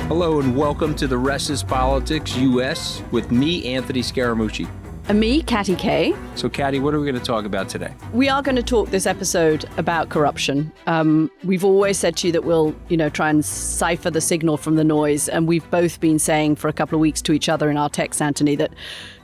Hello and welcome to The Rest is Politics US with me, Anthony Scaramucci. And me, Katty K. So, Katty, what are we going to talk about today? We are going to talk this episode about corruption. We've always said to you that we'll, try and cipher the signal from the noise. And we've both been saying for a couple of weeks to each other in our texts, Anthony, that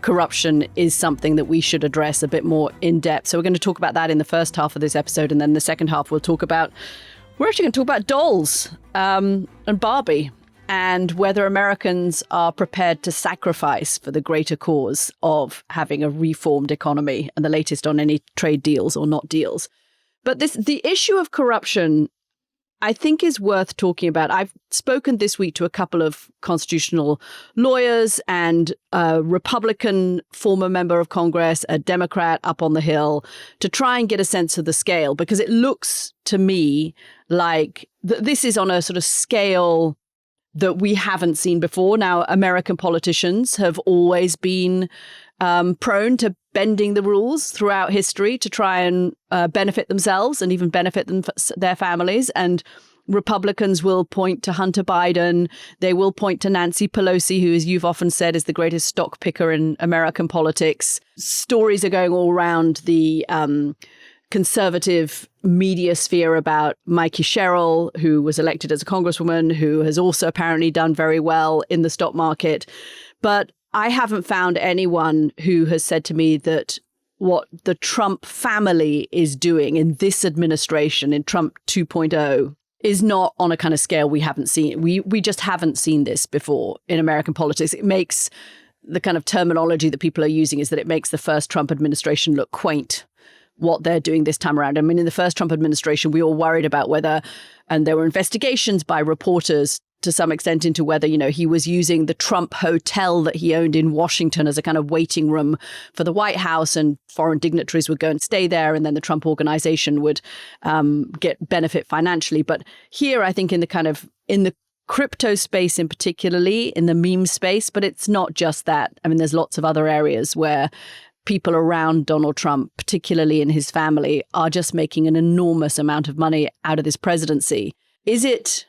corruption is something that we should address a bit more in depth. So we're going to talk about that in the first half of this episode. And then the second half, we're actually going to talk about dolls and Barbie, and whether Americans are prepared to sacrifice for the greater cause of having a reformed economy, and the latest on any trade deals or not deals. But the issue of corruption, I think, is worth talking about. I've spoken this week to a couple of constitutional lawyers and a Republican former member of Congress, a Democrat up on the Hill, to try and get a sense of the scale, because it looks to me like this is on a sort of scale that we haven't seen before. Now, American politicians have always been prone to bending the rules throughout history to try and benefit themselves and even benefit their families. And Republicans will point to Hunter Biden. They will point to Nancy Pelosi, who, as you've often said, is the greatest stock picker in American politics. Stories are going all around the conservative media sphere about Mikey Sherrill, who was elected as a congresswoman, who has also apparently done very well in the stock market. But I haven't found anyone who has said to me that what the Trump family is doing in this administration, in Trump 2.0, is not on a kind of scale we haven't seen. We just haven't seen this before in American politics. It makes the kind of terminology that people are using is that it makes the first Trump administration look quaint, what they're doing this time around. I mean, in the first Trump administration, we all worried about whether, and there were investigations by reporters to some extent into whether, he was using the Trump hotel that he owned in Washington as a kind of waiting room for the White House, and foreign dignitaries would go and stay there, and then the Trump organization would get benefit financially. But here, I think in the crypto space in particularly, in the meme space, but it's not just that. I mean, there's lots of other areas where people around Donald Trump, particularly in his family, are just making an enormous amount of money out of this presidency. Is it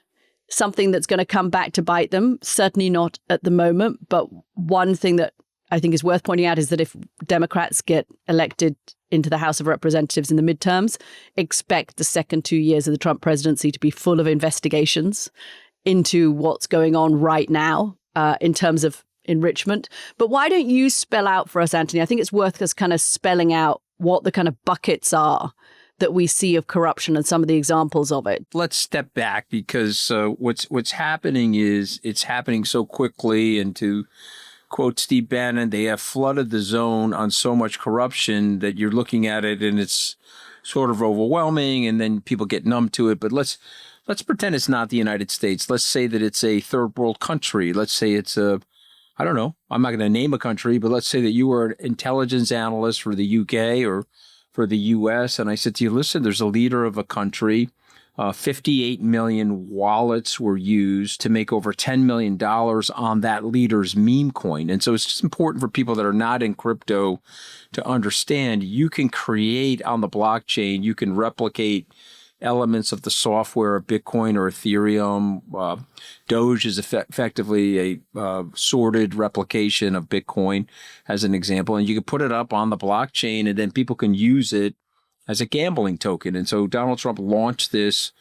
something that's going to come back to bite them? Certainly not at the moment. But one thing that I think is worth pointing out is that if Democrats get elected into the House of Representatives in the midterms, expect the second 2 years of the Trump presidency to be full of investigations into what's going on right now in terms of enrichment. But why don't you spell out for us, Anthony? I think it's worth us kind of spelling out what the kind of buckets are that we see of corruption and some of the examples of it. Let's step back, because what's happening is it's happening so quickly. And to quote Steve Bannon, they have flooded the zone on so much corruption that you're looking at it and it's sort of overwhelming, and then people get numb to it. But let's pretend it's not the United States. Let's say that it's a third world country. Let's say it's I don't know, I'm not going to name a country, but let's say that you were an intelligence analyst for the UK or for the US, and I said to you, listen, there's a leader of a country, 58 million wallets were used to make over $10 million on that leader's meme coin. And so it's just important for people that are not in crypto to understand you can create on the blockchain, you can replicate elements of the software of Bitcoin or Ethereum. Doge is effectively a sorted replication of Bitcoin, as an example. And you can put it up on the blockchain, and then people can use it as a gambling token. And so Donald Trump launched this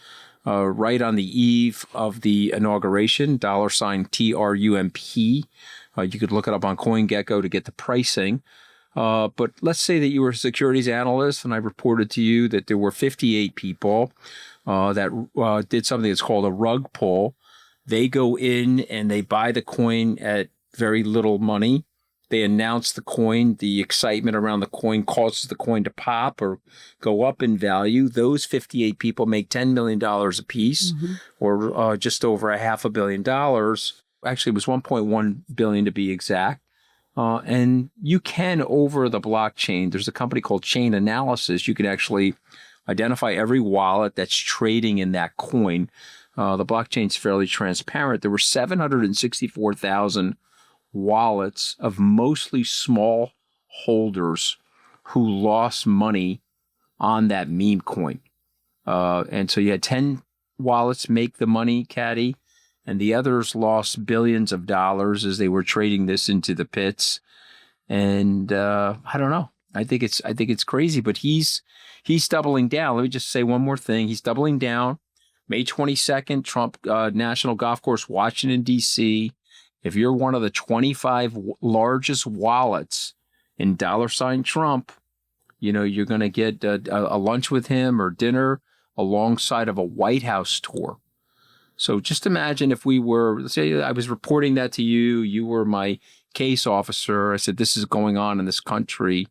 right on the eve of the inauguration, $TRUMP. You could look it up on CoinGecko to get the pricing. But let's say that you were a securities analyst, and I reported to you that there were 58 people that did something that's called a rug pull. They go in and they buy the coin at very little money. They announce the coin. The excitement around the coin causes the coin to pop or go up in value. Those 58 people make $10 million apiece, or just over $500 million. Actually, it was $1.1 billion to be exact. And you can, over the blockchain, there's a company called Chain Analysis. You can actually identify every wallet that's trading in that coin. The blockchain's fairly transparent. There were 764,000 wallets of mostly small holders who lost money on that meme coin. And so you had 10 wallets make the money, Katty, and the others lost billions of dollars as they were trading this into the pits. And I don't know. I think it's crazy, but he's doubling down. Let me just say one more thing. He's doubling down. May 22nd, Trump National Golf Course, Washington, D.C. If you're one of the 25 largest wallets in $Trump, you're going to get a lunch with him or dinner alongside of a White House tour. So just imagine if we were, let's say I was reporting that to you, you were my case officer. I said, this is going on in this country.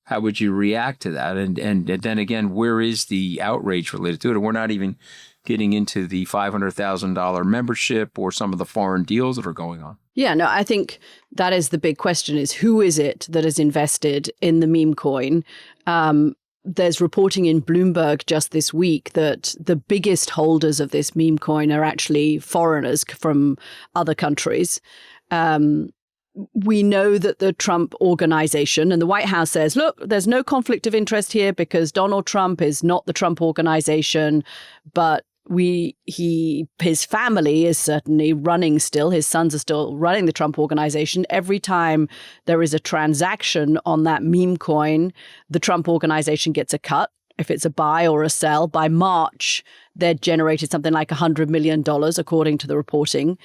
How would you react to that? And then again, where is the outrage related to it? And we're not even getting into the $500,000 membership or some of the foreign deals that are going on. Yeah, no, I think that is the big question is who is it that is invested in the meme coin? There's reporting in Bloomberg just this week that the biggest holders of this meme coin are actually foreigners from other countries. We know that the Trump organization and the White House says, look, there's no conflict of interest here because Donald Trump is not the Trump organization, but his family is certainly running still. His sons are still running the Trump organization. Every time there is a transaction on that meme coin, the Trump organization gets a cut. If it's a buy or a sell, by March, they'd generated something like $100 million, according to the reporting.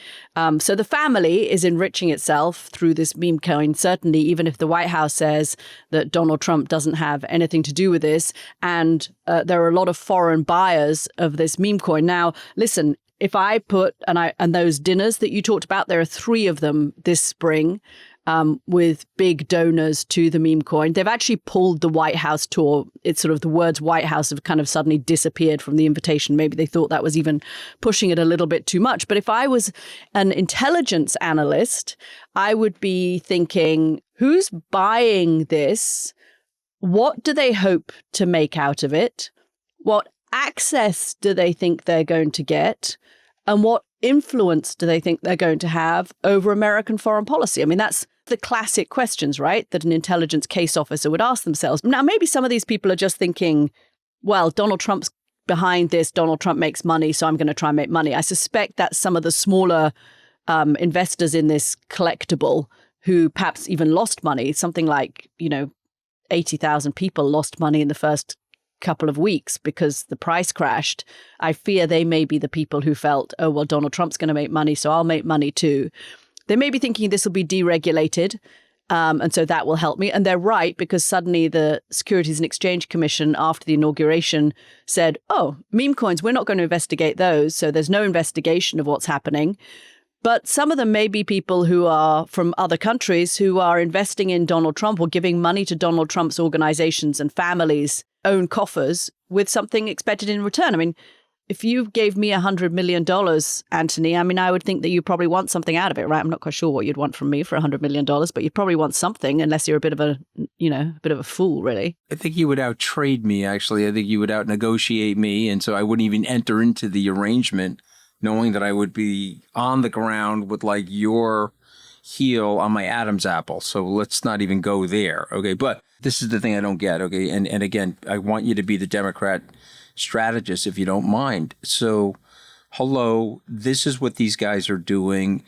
So the family is enriching itself through this meme coin, certainly, even if the White House says that Donald Trump doesn't have anything to do with this. And there are a lot of foreign buyers of this meme coin. Now, listen, if I put, and those dinners that you talked about, there are 3 of them this spring. With big donors to the meme coin. They've actually pulled the White House tour. It's sort of the words White House have kind of suddenly disappeared from the invitation. Maybe they thought that was even pushing it a little bit too much. But if I was an intelligence analyst, I would be thinking, who's buying this? What do they hope to make out of it? What access do they think they're going to get? And what influence do they think they're going to have over American foreign policy? I mean, that's the classic questions, right, that an intelligence case officer would ask themselves. Now, maybe some of these people are just thinking, well, Donald Trump's behind this. Donald Trump makes money, so I'm going to try and make money. I suspect that some of the smaller investors in this collectible who perhaps even lost money, something like, 80,000 people lost money in the first couple of weeks because the price crashed. I fear they may be the people who felt, oh, well, Donald Trump's going to make money, so I'll make money too. They may be thinking this will be deregulated, and so that will help me. And they're right, because suddenly the Securities and Exchange Commission, after the inauguration, said, oh, meme coins, we're not going to investigate those. So there's no investigation of what's happening. But some of them may be people who are from other countries who are investing in Donald Trump or giving money to Donald Trump's organizations and families' own coffers with something expected in return. I mean, if you gave me $100 million, Anthony, I mean, I would think that you probably want something out of it, right? I'm not quite sure what you'd want from me for $100 million, but you'd probably want something, unless you're a bit of a fool, really. I think you would outtrade me, actually. I think you would out-negotiate me, and so I wouldn't even enter into the arrangement knowing that I would be on the ground with, like, your heel on my Adam's apple. So let's not even go there, okay? But this is the thing I don't get, okay? And again, I want you to be the Democrat strategist, if you don't mind. So, hello, this is what these guys are doing.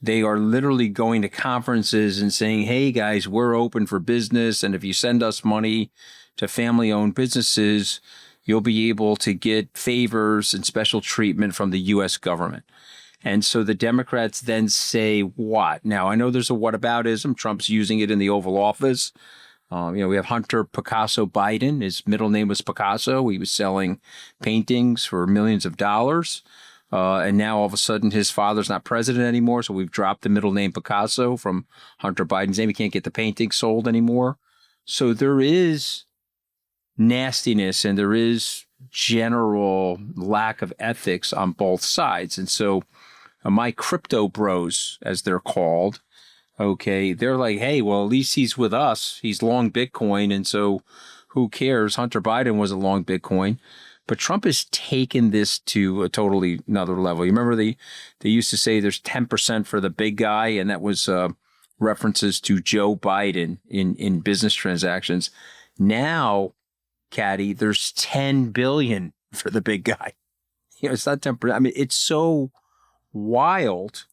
They are literally going to conferences and saying, hey, guys, we're open for business. And if you send us money to family-owned businesses, you'll be able to get favors and special treatment from the U.S. government. And so the Democrats then say what? Now, I know there's a whataboutism. Trump's using it in the Oval Office. We have Hunter Picasso Biden. His middle name was Picasso. He was selling paintings for millions of dollars. And now all of a sudden his father's not president anymore. So we've dropped the middle name Picasso from Hunter Biden's name. He can't get the painting sold anymore. So there is nastiness and there is general lack of ethics on both sides. And so my crypto bros, as they're called, okay, they're like, hey, well, at least he's with us. He's long Bitcoin. And so who cares? Hunter Biden was a long Bitcoin. But Trump has taken this to a totally another level. You remember they used to say there's 10% for the big guy, and that was references to Joe Biden in business transactions. Now, Katty, there's 10 billion for the big guy. It's not 10%. I mean, it's so wild.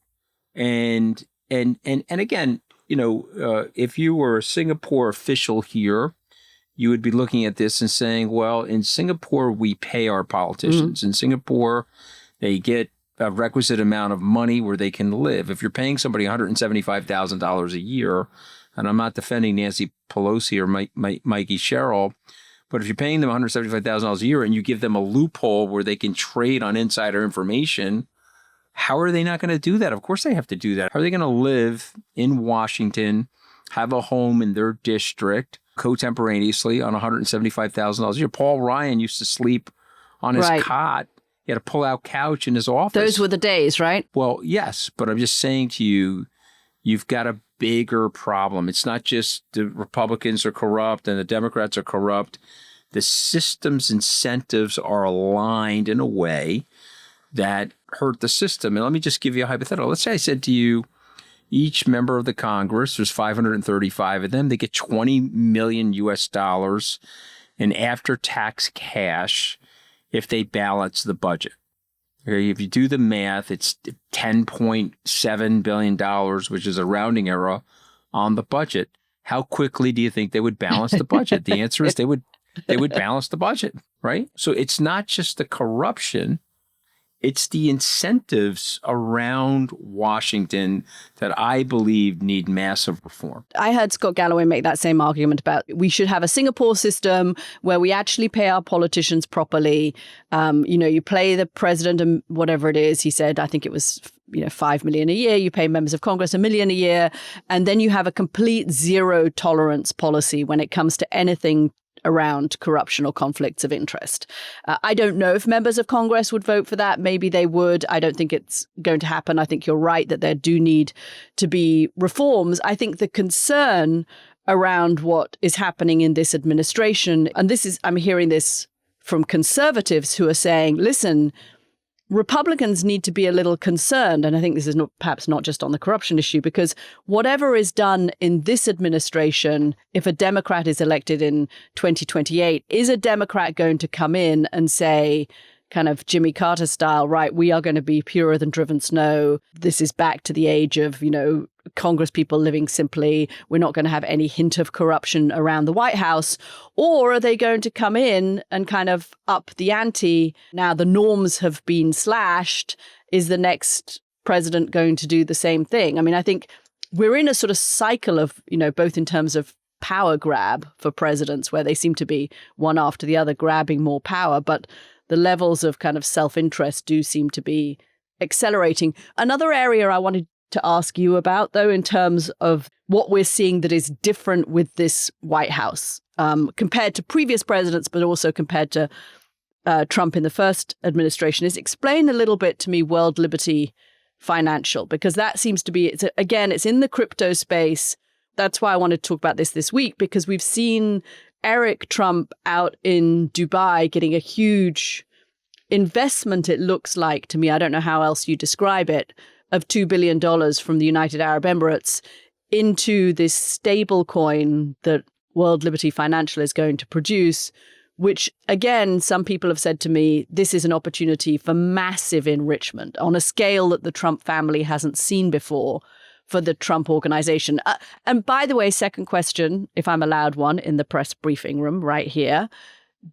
And again, if you were a Singapore official here, you would be looking at this and saying, well, in Singapore, we pay our politicians. In Singapore, they get a requisite amount of money where they can live. If you're paying somebody $175,000 a year, and I'm not defending Nancy Pelosi or Mikey Sherrill, but if you're paying them $175,000 a year and you give them a loophole where they can trade on insider information, how are they not going to do that? Of course they have to do that. How are they going to live in Washington, have a home in their district, contemporaneously on $175,000 a year? Paul Ryan used to sleep on his cot. He had a pull-out couch in his office. Those were the days, right? Well, yes, but I'm just saying to you, you've got a bigger problem. It's not just the Republicans are corrupt and the Democrats are corrupt. The system's incentives are aligned in a way that hurt the system. And let me just give you a hypothetical. Let's say I said to you, each member of the Congress, there's 535 of them, they get 20 million US dollars in after-tax cash if they balance the budget. Okay, if you do the math, it's $10.7 billion, which is a rounding error on the budget. How quickly do you think they would balance the budget? The answer is they would balance the budget, right? So it's not just the corruption, it's the incentives around Washington that I believe need massive reform. I heard Scott Galloway make that same argument about we should have a Singapore system where we actually pay our politicians properly. You pay the president and whatever it is. He said, I think it was $5 million a year. You pay members of Congress $1 million a year. And then you have a complete zero tolerance policy when it comes to anything around corruption or conflicts of interest. I don't know if members of Congress would vote for that. Maybe they would. I don't think it's going to happen. I think you're right that there do need to be reforms. I think the concern around what is happening in this administration, and I'm hearing this from conservatives who are saying, listen, Republicans need to be a little concerned, and I think this is perhaps not just on the corruption issue, because whatever is done in this administration, if a Democrat is elected in 2028, is a Democrat going to come in and say, kind of Jimmy Carter style, right, we are going to be purer than driven snow. This is back to the age of, Congress people living simply. We're not going to have any hint of corruption around the White House. Or are they going to come in and kind of up the ante? Now the norms have been slashed. Is the next president going to do the same thing? I mean, I think we're in a sort of cycle of, both in terms of power grab for presidents, where they seem to be one after the other grabbing more power. But the levels of kind of self-interest do seem to be accelerating. Another area I wanted to ask you about, though, in terms of what we're seeing that is different with this White House compared to previous presidents, but also compared to Trump in the first administration, is explain a little bit to me World Liberty Financial, because that seems to be, it's in the crypto space. That's why I wanted to talk about this week, because we've seen Eric Trump out in Dubai getting a huge investment, it looks like to me, I don't know how else you describe it, of $2 billion from the United Arab Emirates into this stable coin that World Liberty Financial is going to produce, which, again, some people have said to me, this is an opportunity for massive enrichment on a scale that the Trump family hasn't seen before for the Trump organization. And by the way, second question, if I'm allowed one in the press briefing room right here,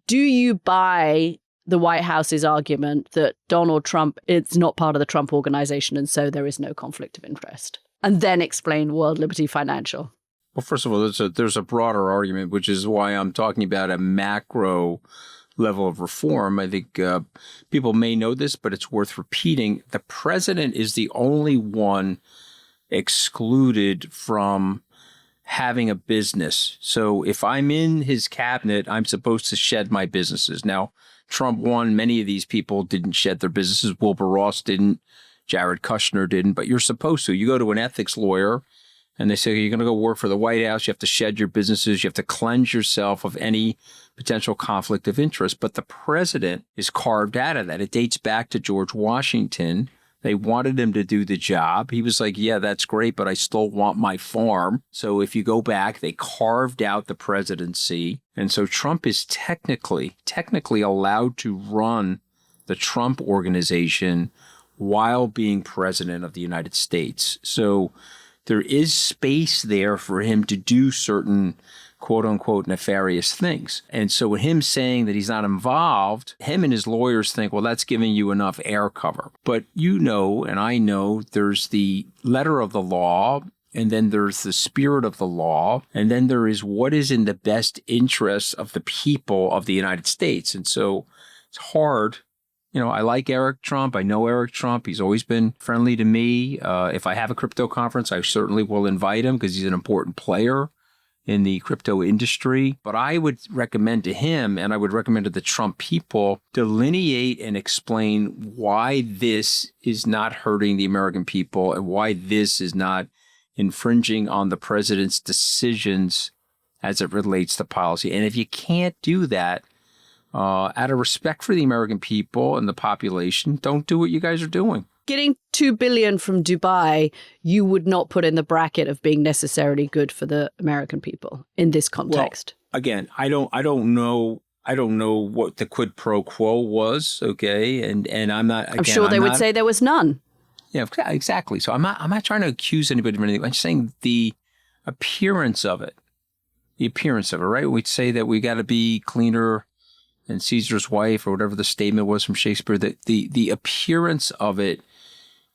do you buy the White House's argument that Donald Trump is not part of the Trump organization and so there is no conflict of interest? And then explain World Liberty Financial. Well, first of all, there's a broader argument, which is why I'm talking about a macro level of reform. I think people may know this, but it's worth repeating. The president is the only one excluded from having a business. So if I'm in his cabinet, I'm supposed to shed my businesses. Now, Trump won. Many of these people didn't shed their businesses. Wilbur Ross didn't. Jared Kushner didn't. But you're supposed to. You go to an ethics lawyer and they say, you're going to go work for the White House. You have to shed your businesses. You have to cleanse yourself of any potential conflict of interest. But the president is carved out of that. It dates back to George Washington. They wanted him to do the job. He was like, yeah, that's great, but I still want my farm. So if you go back, they carved out the presidency. And so Trump is technically allowed to run the Trump organization while being president of the United States. So there is space there for him to do certain quote unquote nefarious things. And so with him saying that he's not involved, him and his lawyers think, well, that's giving you enough air cover. But you know, and I know, there's the letter of the law, and then there's the spirit of the law, and then there is what is in the best interests of the people of the United States. And so it's hard. You know, I like Eric Trump. I know Eric Trump. He's always been friendly to me. If I have a crypto conference, I certainly will invite him because he's an important player in the crypto industry. But I would recommend to him, and I would recommend to the Trump people, delineate and explain why this is not hurting the American people and why this is not infringing on the president's decisions as it relates to policy. And if you can't do that, out of respect for the American people and the population, don't do what you guys are doing. Getting $2 billion from Dubai, you would not put in the bracket of being necessarily good for the American people in this context. Well, again, I don't know what the quid pro quo was. Okay, and I'm not. Again, I'm sure they would say there was none. Yeah, exactly. So I'm not trying to accuse anybody of anything. I'm just saying the appearance of it. The appearance of it, right? We'd say that we got to be cleaner than Caesar's wife, or whatever the statement was from Shakespeare. That the appearance of it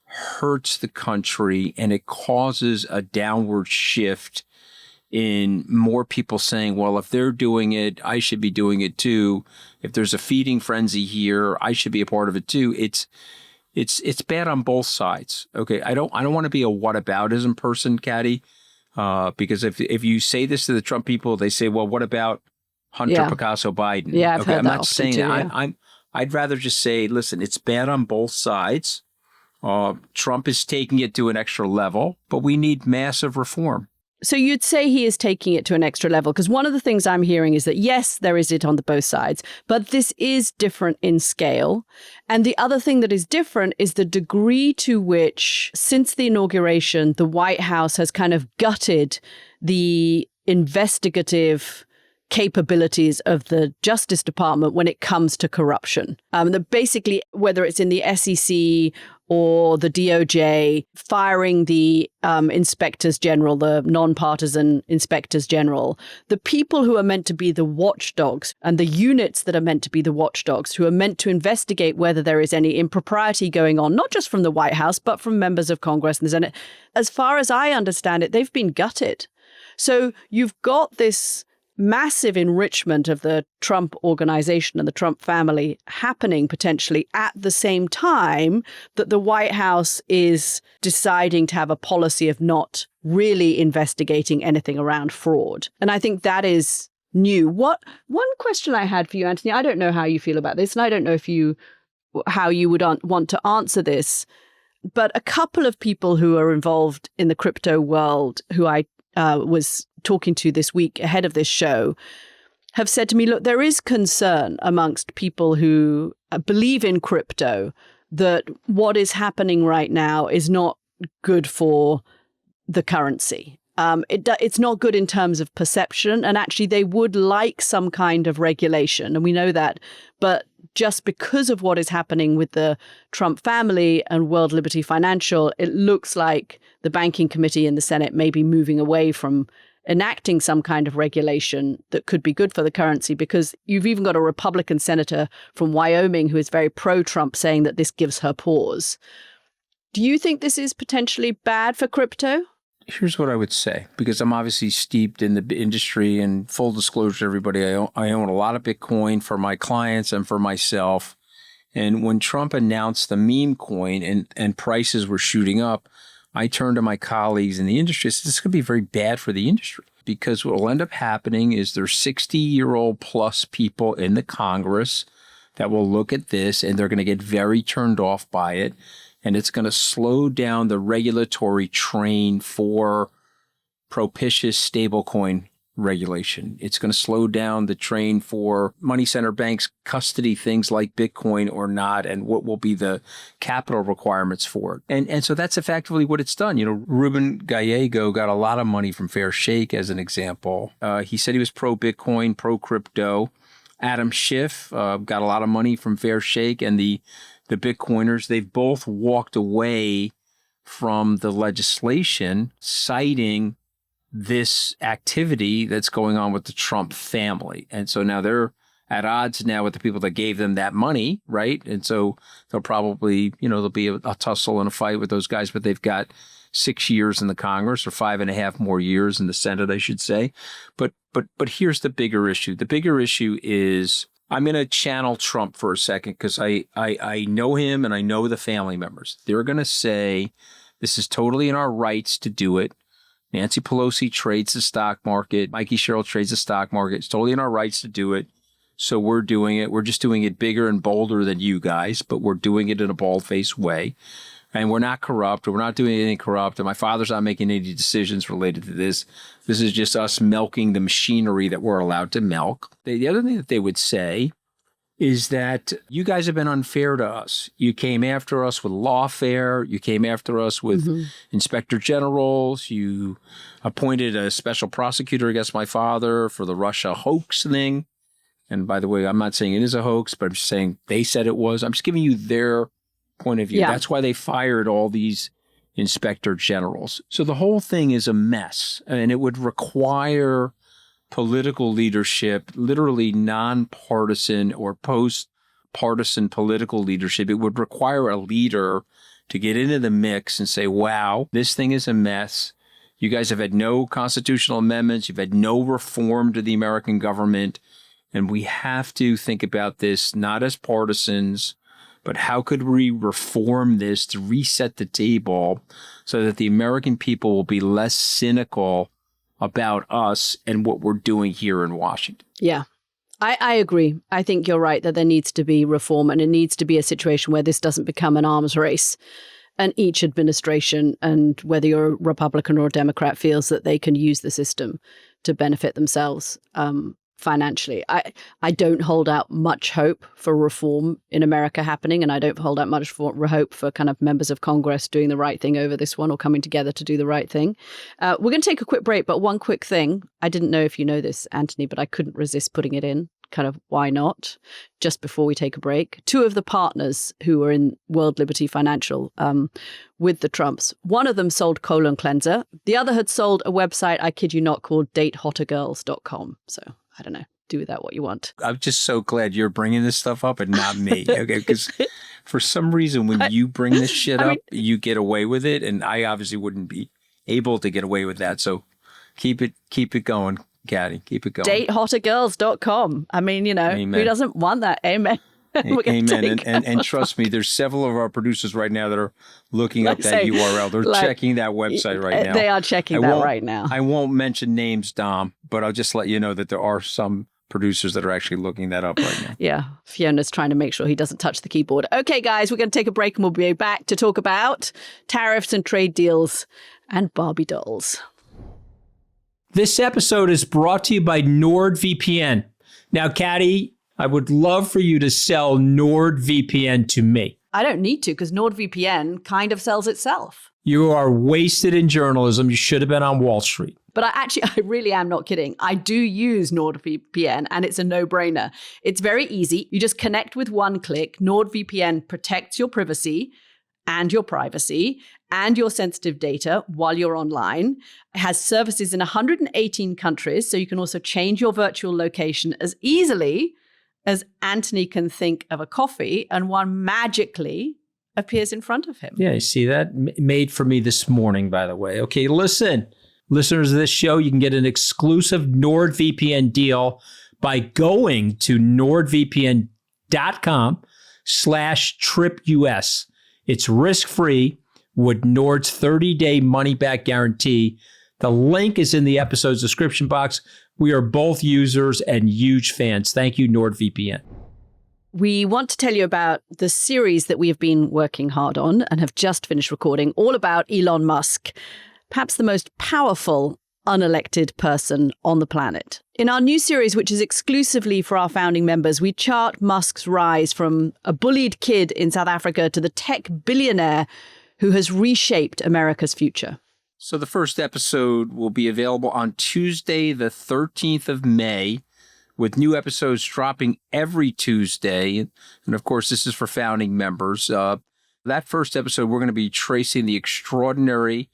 hurts the country, and it causes a downward shift in more people saying, well, if they're doing it, I should be doing it too. If there's a feeding frenzy here, I should be a part of it too. It's bad on both sides. Okay, I don't want to be a whataboutism person, Katty, because if you say this to the Trump people, they say, well, what about Hunter Picasso Biden? Yeah, I've heard I'm that not saying too, that. I'd rather just say, listen, it's bad on both sides. Trump is taking it to an extra level, but we need massive reform. So you'd say he is taking it to an extra level, because one of the things I'm hearing is that, yes, there is it on the both sides, but this is different in scale. And the other thing that is different is the degree to which, since the inauguration, the White House has kind of gutted the investigative capabilities of the Justice Department when it comes to corruption. That basically, whether it's in the SEC or the DOJ, firing the inspectors general, the nonpartisan inspectors general, the people who are meant to be the watchdogs and the units that are meant to be the watchdogs, who are meant to investigate whether there is any impropriety going on, not just from the White House, but from members of Congress and the Senate. As far as I understand it, they've been gutted. So you've got this massive enrichment of the Trump organization and the Trump family happening potentially at the same time that the White House is deciding to have a policy of not really investigating anything around fraud. And I think that is new. One question I had for you, Anthony, I don't know how you feel about this, and I don't know how you would want to answer this, but a couple of people who are involved in the crypto world who I was talking to this week ahead of this show have said to me, look, there is concern amongst people who believe in crypto that what is happening right now is not good for the currency. It's not good in terms of perception, and actually they would like some kind of regulation, and we know that. But just because of what is happening with the Trump family and World Liberty Financial, it looks like the Banking Committee in the Senate may be moving away from enacting some kind of regulation that could be good for the currency, because you've even got a Republican senator from Wyoming who is very pro-Trump saying that this gives her pause. Do you think this is potentially bad for crypto? Here's what I would say, because I'm obviously steeped in the industry, and full disclosure to everybody, I own a lot of Bitcoin for my clients and for myself. And when Trump announced the meme coin and prices were shooting up, I turned to my colleagues in the industry and said, this is going to be very bad for the industry, because what will end up happening is there's 60-year-old plus people in the Congress that will look at this and they're going to get very turned off by it. And it's going to slow down the regulatory train for propitious stablecoin regulation. It's going to slow down the train for money center banks custody things like Bitcoin or not, and what will be the capital requirements for it. And so that's effectively what it's done. You know, Ruben Gallego got a lot of money from Fair Shake, as an example. He said he was pro-Bitcoin, pro-crypto. Adam Schiff got a lot of money from Fair Shake and the the Bitcoiners, they've both walked away from the legislation citing this activity that's going on with the Trump family. And so now they're at odds now with the people that gave them that money, right? And so they'll probably, there'll be a tussle and a fight with those guys, but they've got 6 years in the Congress, or 5.5 more years in the Senate, I should say. But here's the bigger issue. The bigger issue is, I'm going to channel Trump for a second because I know him and I know the family members. They're going to say, this is totally in our rights to do it. Nancy Pelosi trades the stock market. Mikey Sherrill trades the stock market. It's totally in our rights to do it. So we're doing it. We're just doing it bigger and bolder than you guys, but we're doing it in a bald-faced way. And we're not corrupt. We're not doing anything corrupt. And my father's not making any decisions related to this. This is just us milking the machinery that we're allowed to milk. The other thing that they would say is that you guys have been unfair to us. You came after us with lawfare. You came after us with inspector generals. You appointed a special prosecutor against my father for the Russia hoax thing. And by the way, I'm not saying it is a hoax, but I'm just saying they said it was. I'm just giving you their point of view. Yeah. That's why they fired all these inspector generals. So the whole thing is a mess, and it would require political leadership, literally nonpartisan or post-partisan political leadership. It would require a leader to get into the mix and say, wow, this thing is a mess. You guys have had no constitutional amendments. You've had no reform to the American government. And we have to think about this not as partisans, but how could we reform this to reset the table so that the American people will be less cynical about us and what we're doing here in Washington? Yeah, I agree. I think you're right that there needs to be reform, and it needs to be a situation where this doesn't become an arms race. And each administration, and whether you're a Republican or a Democrat, feels that they can use the system to benefit themselves financially. I don't hold out much hope for reform in America happening, and I don't hold out much hope for kind of members of Congress doing the right thing over this one or coming together to do the right thing. We're going to take a quick break, but one quick thing. I didn't know if you know this, Anthony, but I couldn't resist putting it in. Kind of why not? Just before we take a break, 2 of the partners who were in World Liberty Financial with the Trumps, one of them sold colon cleanser. The other had sold a website, I kid you not, called datehottergirls.com. So I don't know. Do with that what you want. I'm just so glad you're bringing this stuff up and not me. Okay, because for some reason, when you bring this shit up, you get away with it, and I obviously wouldn't be able to get away with that. So keep it going, Katty. Keep it going. Datehottergirls.com. I mean, Amen. Who doesn't want that? Amen. Amen. And trust me, there's several of our producers right now that are looking up that URL. They're checking that website right now. They are checking that right now. I won't mention names, Dom, but I'll just let you know that there are some producers that are actually looking that up right now. Yeah. Fiona's trying to make sure he doesn't touch the keyboard. Okay, guys, we're going to take a break and we'll be back to talk about tariffs and trade deals and Barbie dolls. This episode is brought to you by NordVPN. Now, Katty, I would love for you to sell NordVPN to me. I don't need to, because NordVPN kind of sells itself. You are wasted in journalism. You should have been on Wall Street. But I really am not kidding. I do use NordVPN, and it's a no-brainer. It's very easy. You just connect with one click. NordVPN protects your privacy and your privacy and your sensitive data while you're online. It has services in 118 countries, so you can also change your virtual location as easily as Anthony can think of a coffee, and one magically appears in front of him. Yeah, you see that? Made for me this morning, by the way. Okay, listen. Listeners of this show, you can get an exclusive NordVPN deal by going to nordvpn.com/tripus. It's risk-free with Nord's 30-day money-back guarantee. The link is in the episode's description box. We are both users and huge fans. Thank you, NordVPN. We want to tell you about the series that we have been working hard on and have just finished recording, all about Elon Musk, perhaps the most powerful unelected person on the planet. In our new series, which is exclusively for our founding members, we chart Musk's rise from a bullied kid in South Africa to the tech billionaire who has reshaped America's future. So the first episode will be available on Tuesday, the 13th of May, with new episodes dropping every Tuesday. And of course, this is for founding members. That first episode, we're going to be tracing the extraordinary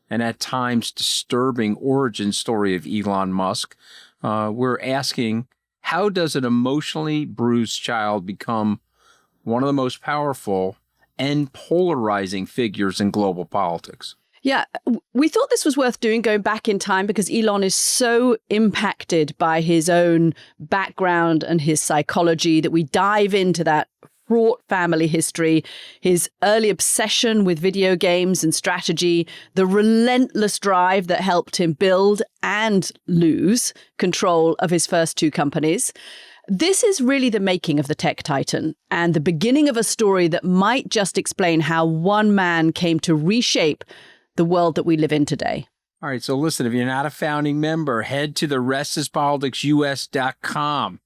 and at times disturbing origin story of Elon Musk. We're asking, how does an emotionally bruised child become one of the most powerful and polarizing figures in global politics? Yeah, we thought this was worth doing, going back in time, because Elon is so impacted by his own background and his psychology that we dive into that fraught family history, his early obsession with video games and strategy, the relentless drive that helped him build and lose control of his first two companies. This is really the making of the tech titan and the beginning of a story that might just explain how one man came to reshape the world that we live in today. All right, so listen, if you're not a founding member, head to therestispoliticsus.com.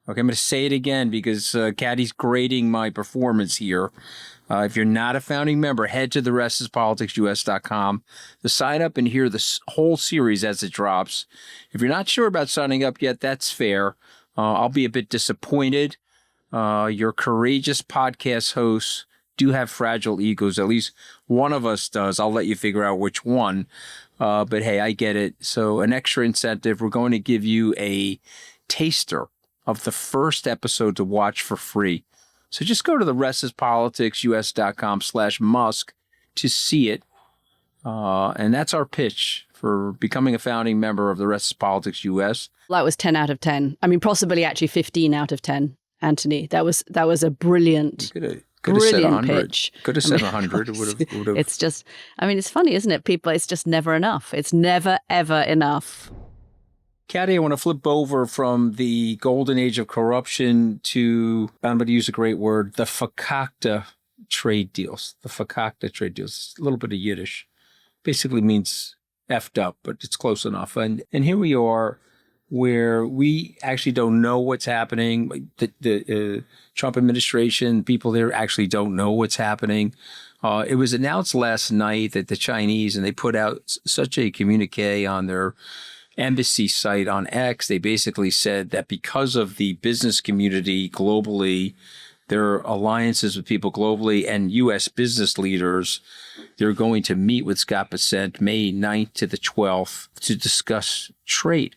Okay, I'm going to say it again because Katty's grading my performance here. If you're not a founding member, head to therestispoliticsus.com to sign up and hear the whole series as it drops. If you're not sure about signing up yet, that's fair. I'll be a bit disappointed. Your courageous podcast hosts do have fragile egos. At least one of us does. I'll let you figure out which one. But hey, I get it. So an extra incentive, we're going to give you a taster of the first episode to watch for free. So just go to therestispoliticsus.com/Musk to see it. And that's our pitch for becoming a founding member of the Rest is Politics US. That was 10 out of 10. I mean, possibly actually 15 out of 10, Anthony. That was a brilliant, could have said 100. pitch. Could have said 100. It would have. It's just, I mean, it's funny, isn't it? People, it's just never enough. It's never, ever enough. Katty, I want to flip over from the golden age of corruption to, I'm going to use a great word, the fakakta trade deals. The fakakta trade deals. It's a little bit of Yiddish. Basically means effed up, but it's close enough. And here we are where we actually don't know what's happening. The Trump administration, people there actually don't know what's happening. It was announced last night that the Chinese, and they put out such a communique on their embassy site on X, they basically said that because of the business community globally, their alliances with people globally and U.S. business leaders, they're going to meet with Scott Bessent May 9th to the 12th to discuss trade.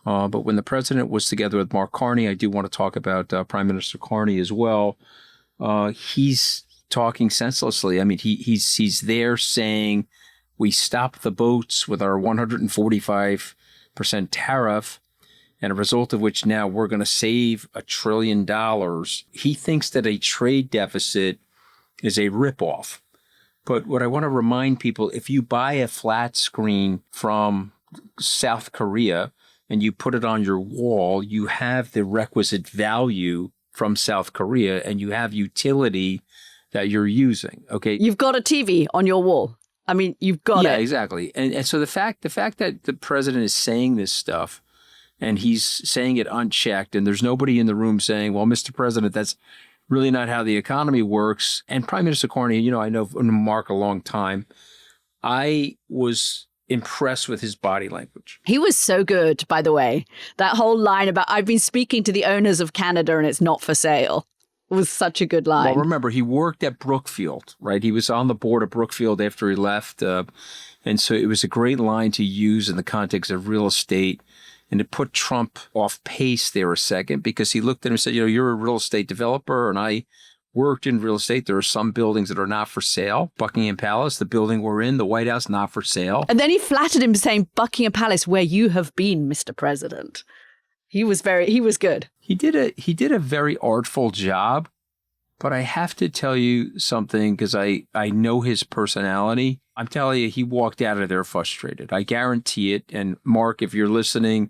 But when the president was together with Mark Carney, I do want to talk about Prime Minister Carney as well. He's talking senselessly. I mean, he's there saying we stop the boats with our 145% tariff, and a result of which now we're going to save $1 trillion. He thinks that a trade deficit is a ripoff. But what I want to remind people, if you buy a flat screen from South Korea and you put it on your wall, you have the requisite value from South Korea and you have utility that you're using. Okay. You've got a TV on your wall. I mean, you've got it. Yeah, exactly. And so the fact that the president is saying this stuff and he's saying it unchecked and there's nobody in the room saying, well, Mr. President, that's really not how the economy works. And Prime Minister Carney, you know, I know Mark a long time. I was impressed with his body language. He was so good, by the way. That whole line about, I've been speaking to the owners of Canada and it's not for sale, was such a good line. Well, remember, he worked at Brookfield, right? He was on the board of Brookfield after he left. And so it was a great line to use in the context of real estate and to put Trump off pace there a second, because he looked at him and said, you know, you're a real estate developer and I worked in real estate. There are some buildings that are not for sale. Buckingham Palace, the building we're in, the White House, not for sale. And then he flattered him saying, Buckingham Palace, where you have been, Mr. President. He was good. He did a very artful job, but I have to tell you something because I know his personality. I'm telling you, he walked out of there frustrated. I guarantee it. And Mark, if you're listening,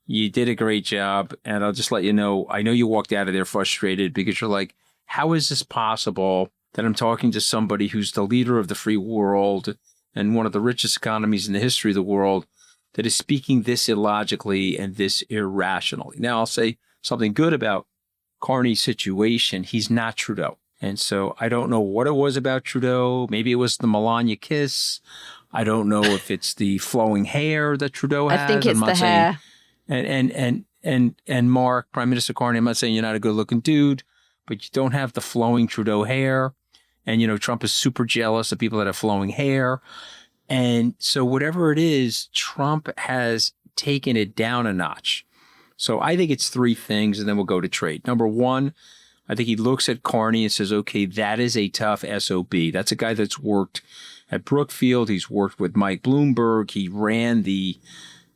you did a great job. And I'll just let you know, I know you walked out of there frustrated because you're like, how is this possible that I'm talking to somebody who's the leader of the free world and one of the richest economies in the history of the world that is speaking this illogically and this irrationally? Now, I'll say something good about Carney's situation. He's not Trudeau. And so I don't know what it was about Trudeau. Maybe it was the Melania kiss. I don't know if it's the flowing hair that Trudeau has. I think it's the hair. And and Mark, Prime Minister Carney, I'm not saying you're not a good looking dude, but you don't have the flowing Trudeau hair. And, Trump is super jealous of people that have flowing hair. And so whatever it is, Trump has taken it down a notch. So I think it's three things, and then we'll go to trade. Number one, I think he looks at Carney and says, okay, that is a tough SOB. That's a guy that's worked at Brookfield. He's worked with Mike Bloomberg. He ran the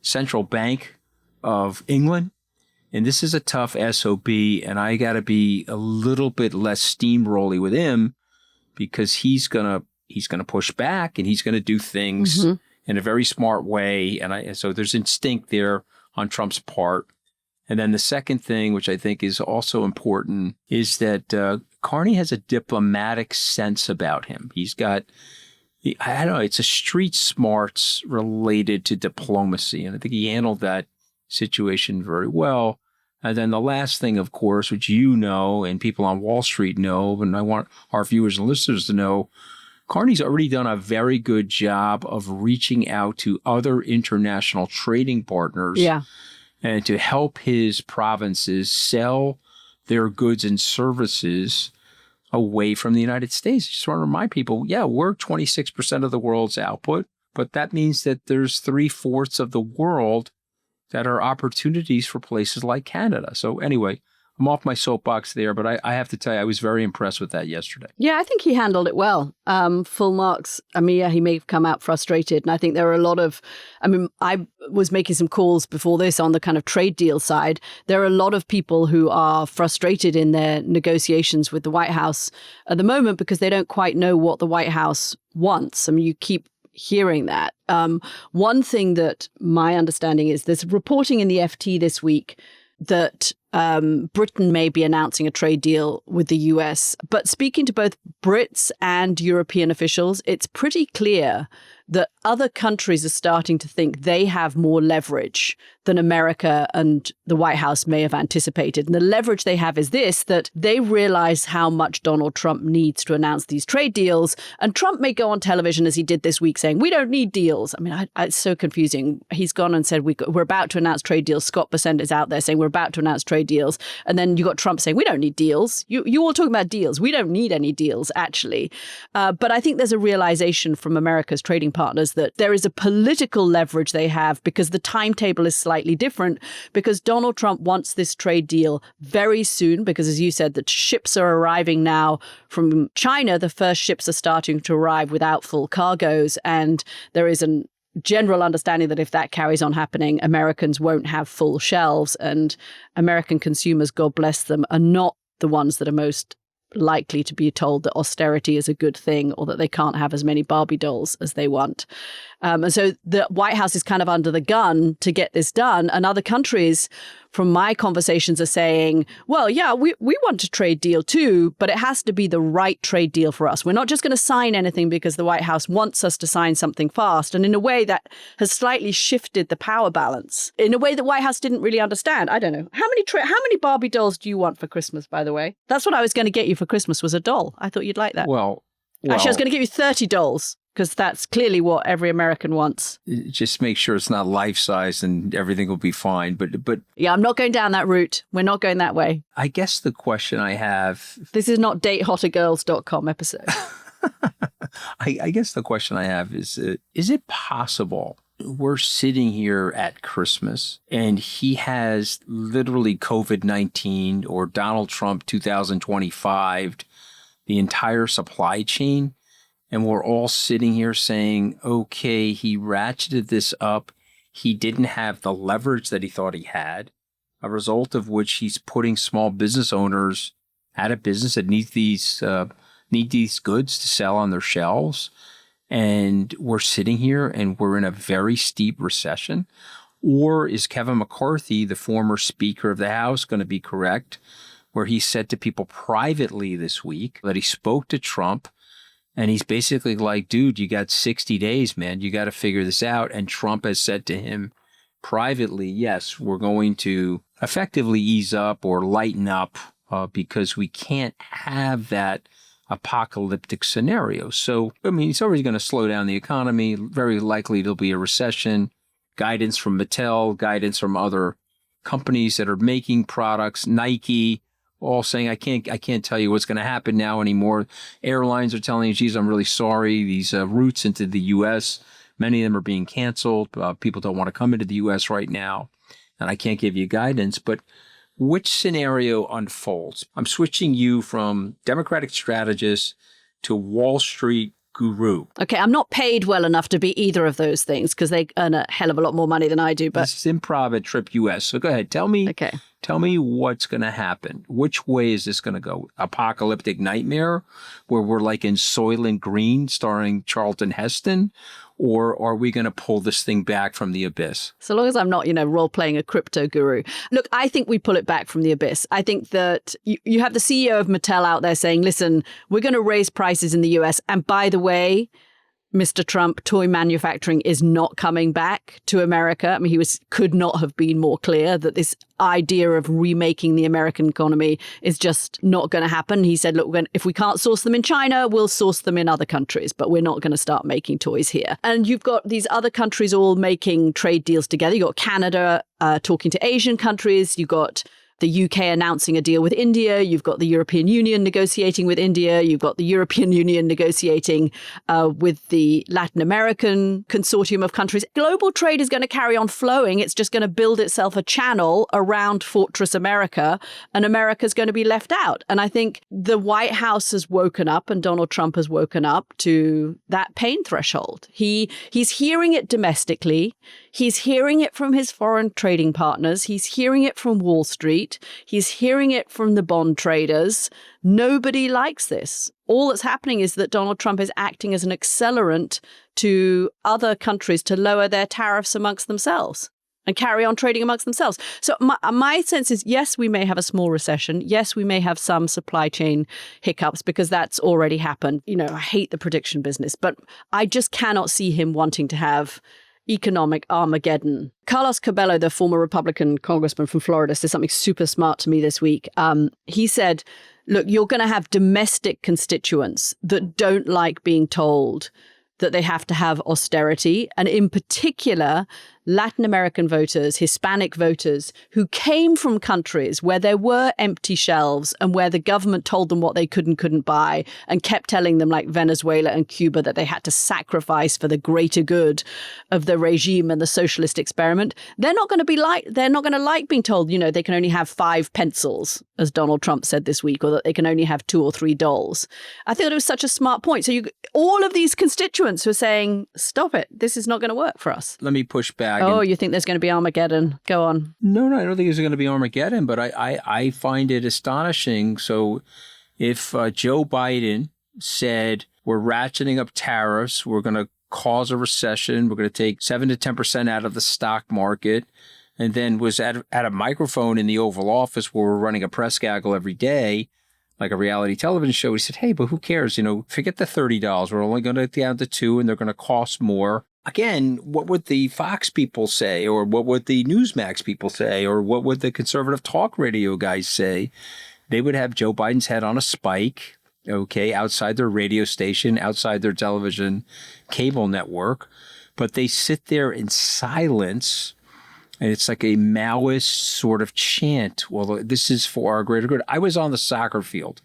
Central Bank of England. And this is a tough SOB, and I got to be a little bit less steamrolly with him because he's gonna push back and he's gonna do things in a very smart way. And so there's instinct there on Trump's part. And then the second thing, which I think is also important, is that Carney has a diplomatic sense about him. He's got, I don't know, it's a street smarts related to diplomacy. And I think he handled that situation very well. And then the last thing, of course, which and people on Wall Street know, and I want our viewers and listeners to know, Carney's already done a very good job of reaching out to other international trading partners. Yeah. And to help his provinces sell their goods and services away from the United States. Just want to remind people, we're 26% of the world's output, but that means that there's 3/4 of the world that are opportunities for places like Canada. So anyway, I'm off my soapbox there, but I have to tell you, I was very impressed with that yesterday. Yeah, I think he handled it well. Full marks. I mean, he may have come out frustrated. And I think there are a lot of, I was making some calls before this on the kind of trade deal side. There are a lot of people who are frustrated in their negotiations with the White House at the moment because they don't quite know what the White House wants. I mean, you keep hearing that. One thing that my understanding is there's reporting in the FT this week that Britain may be announcing a trade deal with the US. But speaking to both Brits and European officials, it's pretty clear that other countries are starting to think they have more leverage than America and the White House may have anticipated. And the leverage they have is this, that they realize how much Donald Trump needs to announce these trade deals. And Trump may go on television, as he did this week, saying, we don't need deals. I mean, it's so confusing. He's gone and said, we're about to announce trade deals. Scott Bessent is out there saying, we're about to announce trade deals. And then you got Trump saying, we don't need deals. You all talking about deals. We don't need any deals, actually. But I think there's a realization from America's trading partners that there is a political leverage they have because the timetable is slightly different, because Donald Trump wants this trade deal very soon, because as you said, the ships are arriving now from China. The first ships are starting to arrive without full cargoes. And there is a general understanding that if that carries on happening, Americans won't have full shelves, and American consumers, God bless them, are not the ones that are most likely to be told that austerity is a good thing or that they can't have as many Barbie dolls as they want. And so the White House is kind of under the gun to get this done. And other countries, from my conversations, are saying, well, yeah, we want a trade deal too, but it has to be the right trade deal for us. We're not just going to sign anything because the White House wants us to sign something fast. And in a way that has slightly shifted the power balance in a way that White House didn't really understand. I don't know. How many Barbie dolls do you want for Christmas, by the way? That's what I was going to get you for Christmas, was a doll. I thought you'd like that. Well, actually, I was going to give you 30 dolls. Because that's clearly what every American wants. Just make sure it's not life-size and everything will be fine. But yeah, I'm not going down that route. We're not going that way. I guess the question I have... This is not datehottergirls.com episode. I guess the question I have is it possible we're sitting here at Christmas and he has literally COVID-19 or Donald Trump 2025, the entire supply chain? And we're all sitting here saying, okay, he ratcheted this up. He didn't have the leverage that he thought he had, a result of which he's putting small business owners out of business that need these goods to sell on their shelves. And we're sitting here and we're in a very steep recession. Or is Kevin McCarthy, the former Speaker of the House, going to be correct, where he said to people privately this week that he spoke to Trump, and he's basically like, dude, you got 60 days, man. You got to figure this out. And Trump has said to him privately, yes, we're going to effectively ease up or lighten up because we can't have that apocalyptic scenario. So, I mean, it's already going to slow down the economy. Very likely there'll be a recession. Guidance from Mattel, guidance from other companies that are making products, Nike, all saying, I can't tell you what's going to happen now anymore. Airlines are telling you, geez, I'm really sorry. These routes into the U.S., many of them are being canceled. People don't want to come into the U.S. right now. And I can't give you guidance. But which scenario unfolds? I'm switching you from Democratic strategist to Wall Street guru. Okay, I'm not paid well enough to be either of those things because they earn a hell of a lot more money than I do. But this is improv at Trip US. So go ahead. Tell me what's going to happen. Which way is this going to go? Apocalyptic nightmare where we're like in Soylent Green starring Charlton Heston? Or are we going to pull this thing back from the abyss? So long as I'm not, role-playing a crypto guru. Look, I think we pull it back from the abyss. I think that you have the CEO of Mattel out there saying, listen, we're going to raise prices in the US. And by the way, Mr. Trump, toy manufacturing is not coming back to America. I mean, could not have been more clear that this idea of remaking the American economy is just not going to happen. He said, look, if we can't source them in China, we'll source them in other countries, but we're not going to start making toys here. And you've got these other countries all making trade deals together. You've got Canada talking to Asian countries. You've got the UK announcing a deal with India. You've got the European Union negotiating with India. You've got the European Union negotiating with the Latin American consortium of countries. Global trade is going to carry on flowing. It's just going to build itself a channel around Fortress America, and America's going to be left out. And I think the White House has woken up, and Donald Trump has woken up to that pain threshold. He's hearing it domestically. He's hearing it from his foreign trading partners. He's hearing it from Wall Street. He's hearing it from the bond traders. Nobody likes this. All that's happening is that Donald Trump is acting as an accelerant to other countries to lower their tariffs amongst themselves and carry on trading amongst themselves. So my sense is, yes, we may have a small recession. Yes, we may have some supply chain hiccups because that's already happened. I hate the prediction business, but I just cannot see him wanting to have economic Armageddon. Carlos Cabello, the former Republican congressman from Florida, said something super smart to me this week. He said, look, you're going to have domestic constituents that don't like being told that they have to have austerity. And in particular, Latin American voters, Hispanic voters who came from countries where there were empty shelves and where the government told them what they could and couldn't buy and kept telling them, like Venezuela and Cuba, that they had to sacrifice for the greater good of the regime and the socialist experiment. They're not going to like being told, they can only have 5 pencils, as Donald Trump said this week, or that they can only have 2 or 3 dolls. I thought it was such a smart point. So all of these constituents who are saying, stop it, this is not going to work for us. Let me push back. Oh, you think there's going to be Armageddon? Go on. No, I don't think there's going to be Armageddon, but I find it astonishing. So if Joe Biden said, we're ratcheting up tariffs, we're going to cause a recession, we're going to take 7 to 10% out of the stock market, and then was at a microphone in the Oval Office where we're running a press gaggle every day, like a reality television show, he said, hey, but who cares? Forget the $30. We're only going to get down to 2 and they're going to cost more. Again, what would the Fox people say, or what would the Newsmax people say, or what would the conservative talk radio guys say? They would have Joe Biden's head on a spike, outside their radio station, outside their television cable network, but they sit there in silence, and it's like a Maoist sort of chant. Well, this is for our greater good. I was on the soccer field,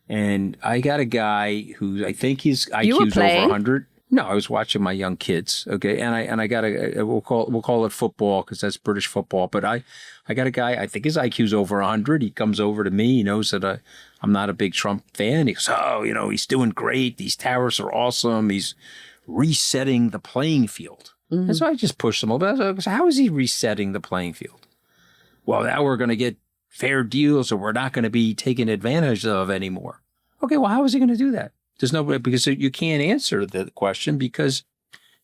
and I got a guy who I think his IQ's over 100. No, I was watching my young kids. Okay. And I got we'll call it football because that's British football. But I got a guy, I think his IQ's over 100. He comes over to me. He knows that I'm not a big Trump fan. He goes, he's doing great. These tariffs are awesome. He's resetting the playing field. Mm-hmm. And so I just pushed him a little bit. I go, how is he resetting the playing field? Well, now we're going to get fair deals, or we're not going to be taken advantage of anymore. Okay. Well, how is he going to do that? There's no way, because you can't answer the question because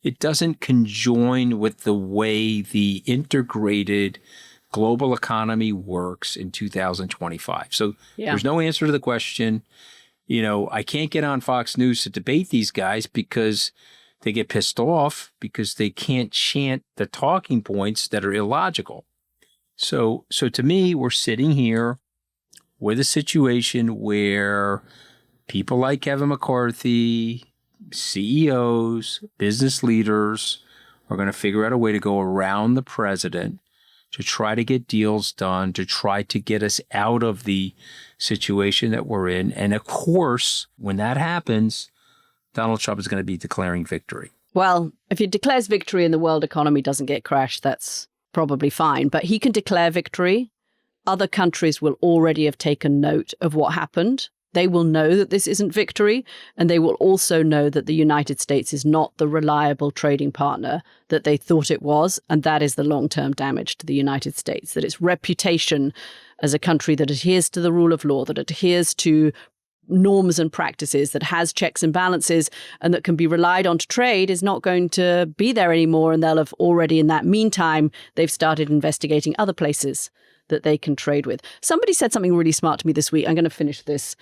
it doesn't conjoin with the way the integrated global economy works in 2025. So There's no answer to the question. I can't get on Fox News to debate these guys because they get pissed off because they can't chant the talking points that are illogical. So to me, we're sitting here with a situation where people like Kevin McCarthy, CEOs, business leaders are going to figure out a way to go around the president, to try to get deals done, to try to get us out of the situation that we're in. And of course, when that happens, Donald Trump is going to be declaring victory. Well, if he declares victory and the world economy doesn't get crashed, that's probably fine. But he can declare victory. Other countries will already have taken note of what happened. They will know that this isn't victory, and they will also know that the United States is not the reliable trading partner that they thought it was, and that is the long-term damage to the United States, that its reputation as a country that adheres to the rule of law, that adheres to norms and practices, that has checks and balances, and that can be relied on to trade is not going to be there anymore, and they'll have already, in that meantime, they've started investigating other places that they can trade with. Somebody said something really smart to me this week. I'm going to finish this.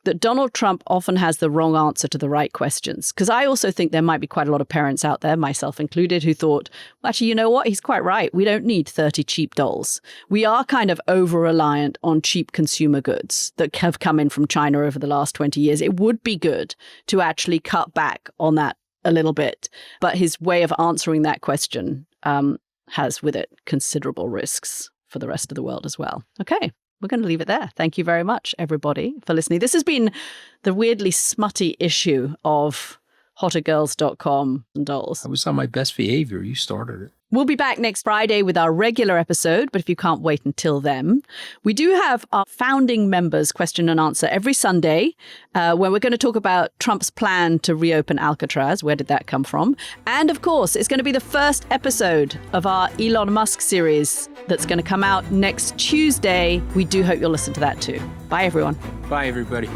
That Donald Trump often has the wrong answer to the right questions. Because I also think there might be quite a lot of parents out there, myself included, who thought, well, actually, you know what? He's quite right. We don't need 30 cheap dolls. We are kind of over-reliant on cheap consumer goods that have come in from China over the last 20 years. It would be good to actually cut back on that a little bit. But his way of answering that question has with it considerable risks for the rest of the world as well. Okay. We're going to leave it there. Thank you very much, everybody, for listening. This has been the weirdly smutty issue of hottergirls.com and dolls. I was on my best behavior. You started it. We'll be back next Friday with our regular episode, but if you can't wait until then, we do have our founding members question and answer every Sunday, where we're going to talk about Trump's plan to reopen Alcatraz. Where did that come from? And of course, it's going to be the first episode of our Elon Musk series that's going to come out next Tuesday. We do hope you'll listen to that too. Bye, everyone. Bye, everybody.